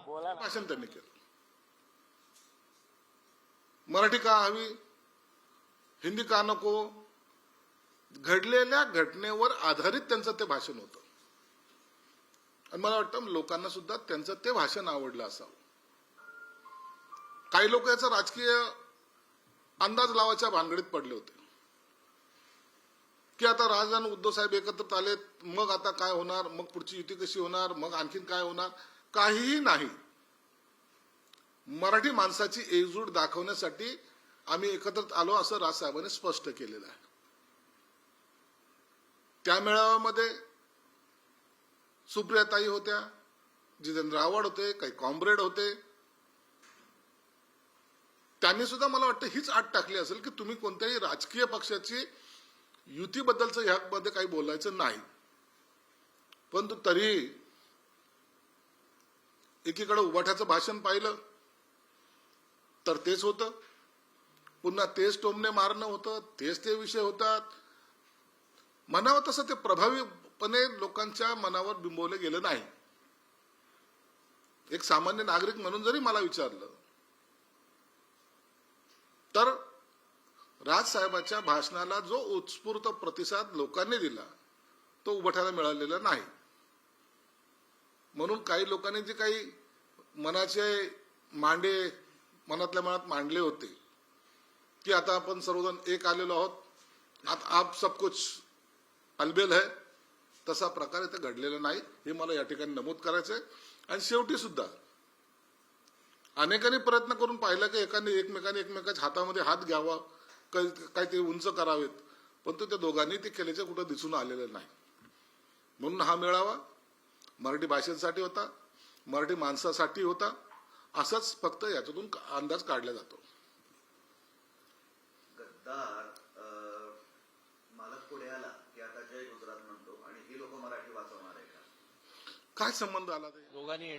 भाषण त्यांनी केलं. मराठी का हवी, हिंदी का नको, घडलेल्या घटनेवर आधारित त्यांचं ते भाषण होतं. आणि मला वाटतं लोकांना सुद्धा त्यांचं ते भाषण आवडलं असावं. काही लोक याचा राजकीय अंदाज लावायच्या भानगडीत पडले होते की आता राज आणि उद्धव साहेब एकत्र आलेत, मग आता काय होणार, मग पुढची युती कशी होणार, मग आणखीन काय होणार. काहीही नाही. मराठी माणसाची एकजूट दाखवण्यासाठी आम्ही एकत्र आलो असं राज साहेबांनी स्पष्ट केलेलं आहे. त्या मेळाव्यामध्ये सुप्रियाताई होत्या, जितेंद्र आव्हाड होते, काही कॉम्रेड होते. त्यांनी सुद्धा मला वाटतं हीच आट टाकली असेल की तुम्ही कोणत्याही राजकीय पक्षाची युतीबद्दलचं ह्यामध्ये काही बोलायचं नाही. परंतु तरी एकीकडे उभाठ्याचं भाषण पाहिलं तर तेच होतं, पुन्हा तेच टोमणे मारणं होतं, तेच ते विषय होतात. म्हणावं तसं ते प्रभावीपणे लोकांच्या मनावर बिंबवलं गेलं नाही. एक सामान्य नागरिक म्हणून जरी मला विचारलं तर राजसाहेबांच्या भाषणाला जो उत्स्फूर्त प्रतिसाद लोकांनी दिला तो उभाठ्याला मिळालेला नाही. म्हणून काही लोकांनी जे काही मनाचे मांडे मनातल्या मनात मांडले होते की आता आपण सर्वजण एक आलेलो आहोत, आता आप सब कुछ अलबेल है, तसा प्रकार इथे घडलेला नाही हे मला या ठिकाणी नमूद करायचंय. आणि शेवटी सुद्धा अनेकांनी प्रयत्न करून पाहिलं की एकमेकांनी एकमेकाच्या हातामध्ये हात घ्यावा, काहीतरी उंच करावेत, परंतु त्या दोघांनी ते केल्याचं कुठं दिसून आलेलं नाही. म्हणून हा मेळावा मराठी भाषेसाठी होता, मराठी माणसासाठी होता, असंच फक्त याच्यातून अंदाज काढला जातो. गद्दार मालक पुढे आला की आता जय गुजरात म्हणतो आणि ही लोक मराठी वाचवणार आहे का? काय संबंध आला ते दोघांनी